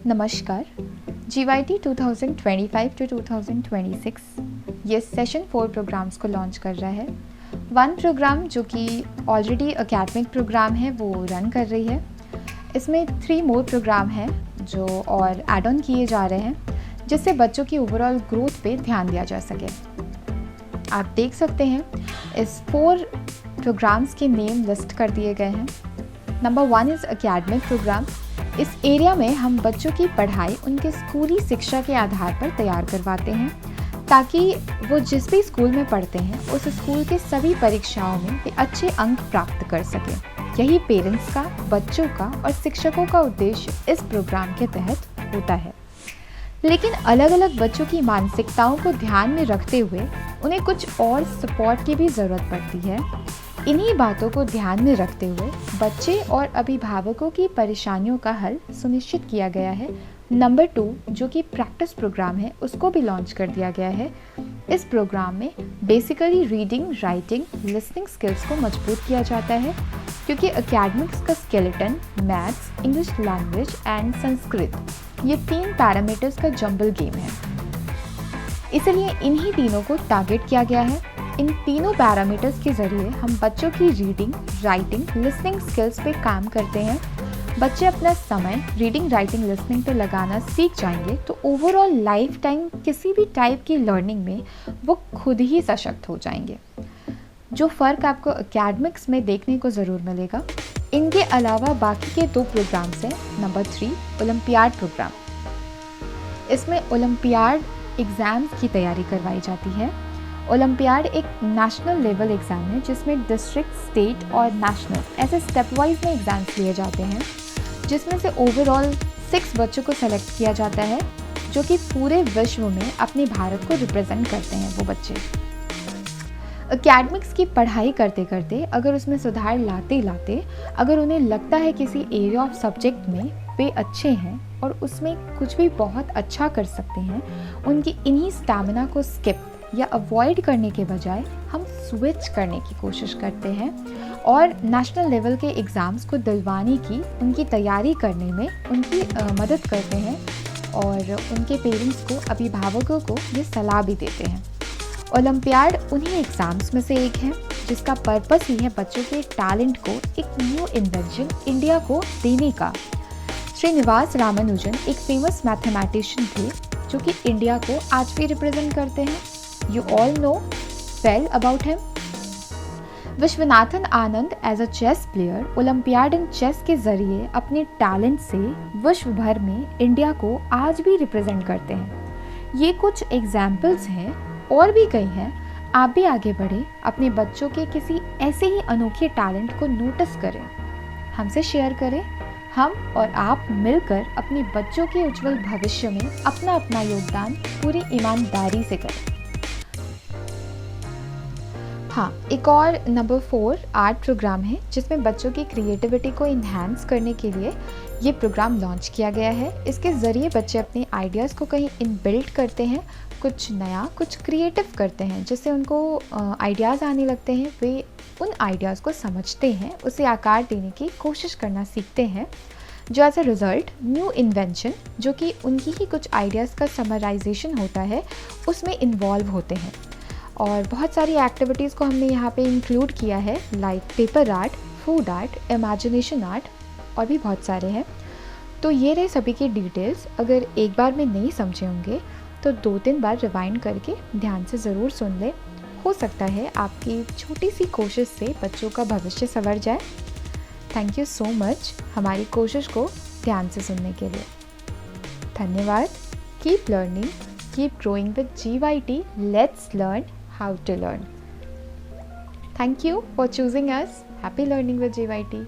नमस्कार। GYT 2025 to 2026 ये session 4 programmes को लॉन्च कर रहा है। 1 प्रोग्राम जो कि ऑलरेडी एकेडमिक प्रोग्राम है वो रन कर रही है। इसमें 3 मोर प्रोग्राम हैं जो और ऐड ऑन किए जा रहे हैं जिससे बच्चों की ओवरऑल ग्रोथ पे ध्यान दिया जा सके। आप देख सकते हैं इस 4 प्रोग्राम्स के नेम लिस्ट कर दिए गए हैं। Number 1 is academic programme. इस एरिया में हम बच्चों की पढ़ाई उनके स्कूली शिक्षा के आधार पर तैयार करवाते हैं ताकि वो जिस भी स्कूल में पढ़ते हैं उस स्कूल के सभी परीक्षाओं में वे अच्छे अंक प्राप्त कर सकें। यही पेरेंट्स का, बच्चों का और शिक्षकों का उद्देश्य इस प्रोग्राम के तहत होता है। लेकिन अलग अलग बच्चों की मानसिकताओं को ध्यान में रखते हुए उन्हें कुछ और सपोर्ट की भी ज़रूरत पड़ती है। इन्हीं बातों को ध्यान में रखते हुए बच्चे और अभिभावकों की परेशानियों का हल सुनिश्चित किया गया है। नंबर 2 जो कि प्रैक्टिस प्रोग्राम है उसको भी लॉन्च कर दिया गया है। इस प्रोग्राम में basically reading, writing, listening skills को मजबूत किया जाता है क्योंकि एकेडमिक्स का skeleton maths, English language and Sanskrit ये 3 पैरामीटर्स का जंबल गेम है। इसलिए इन्हीं तीनों को टारगेट किया गया है। इन तीनों पैरामीटर्स के ज़रिए हम बच्चों की रीडिंग, राइटिंग, लिसनिंग स्किल्स पे काम करते हैं। बच्चे अपना समय रीडिंग, राइटिंग, लिसनिंग पे लगाना सीख जाएंगे तो ओवरऑल लाइफ टाइम किसी भी टाइप की लर्निंग में वो खुद ही सशक्त हो जाएंगे। जो फ़र्क आपको एकेडमिक्स में देखने को ज़रूर मिलेगा। इनके अलावा बाकी के 2 प्रोग्राम्स हैं। Number 3 Olympiad programme. इसमें ओलंपियाड एग्ज़ाम्स की तैयारी करवाई जाती है। ओलंपियाड एक नेशनल लेवल एग्ज़ाम है जिसमें डिस्ट्रिक्ट, स्टेट और नेशनल ऐसे स्टेप वाइज में एग्ज़ाम्स लिए जाते हैं जिसमें से ओवरऑल 6 बच्चों को सेलेक्ट किया जाता है जो कि पूरे विश्व में अपने भारत को रिप्रेजेंट करते हैं। वो बच्चे एकेडमिक्स की पढ़ाई करते करते अगर उसमें सुधार लाते लाते अगर उन्हें लगता है किसी एरिया ऑफ सब्जेक्ट में वे अच्छे हैं और उसमें कुछ भी बहुत अच्छा कर सकते हैं, उनकी इन्हीं स्टैमिना को स्किप या अवॉइड करने के बजाय हम स्विच करने की कोशिश करते हैं और नेशनल लेवल के एग्ज़ाम्स को दिलवाने की उनकी तैयारी करने में उनकी मदद करते हैं और उनके पेरेंट्स को, अभिभावकों को ये सलाह भी देते हैं। ओलंपियाड उन्हीं एग्ज़ाम्स में से एक है जिसका पर्पस ही है बच्चों के टैलेंट को एक न्यू इन्वेंशन इंडिया को देने का। श्रीनिवास रामानुजन एक फेमस मैथमेटिशियन थे जो कि इंडिया को आज भी रिप्रेजेंट करते हैं। You all know well about him. Viswanathan Anand as a chess player Olympiad in chess के जरिए अपने टैलेंट से विश्व भर में इंडिया को आज भी रिप्रेजेंट करते हैं। ये कुछ एग्जाम्पल्स हैं और भी कई हैं। आप भी आगे बढ़े, अपने बच्चों के किसी ऐसे ही अनोखे टैलेंट को नोटिस करें, हमसे शेयर करें। हम और आप मिलकर अपने बच्चों के उज्जवल भविष्य में अपना अपना योगदान पूरी ईमानदारी से करें। हाँ, एक और नंबर 4 आर्ट प्रोग्राम है जिसमें बच्चों की क्रिएटिविटी को इन्हांस करने के लिए ये प्रोग्राम लॉन्च किया गया है। इसके ज़रिए बच्चे अपने आइडियाज़ को कहीं इनबिल्ट करते हैं, कुछ नया, कुछ क्रिएटिव करते हैं जिससे उनको आइडियाज़ आने लगते हैं। वे उन आइडियाज़ को समझते हैं, उसे आकार देने की कोशिश करना सीखते हैं जो as a result new invention जो कि उनकी ही कुछ आइडियाज़ का समराइजेशन होता है उसमें इन्वॉल्व होते हैं। और बहुत सारी एक्टिविटीज़ को हमने यहाँ पे इंक्लूड किया है like paper art, food art, imagination art और भी बहुत सारे हैं। तो ये रहे सभी की डिटेल्स। अगर एक बार में नहीं समझे होंगे तो 2-3 बार रिवाइंड करके ध्यान से ज़रूर सुन लें। हो सकता है आपकी छोटी सी कोशिश से बच्चों का भविष्य संवर जाए। थैंक यू सो मच हमारी कोशिश को ध्यान से सुनने के लिए। धन्यवाद। Keep learning, keep growing with GYT. Let's learn how to learn. Thank you for choosing us. Happy learning with GYT.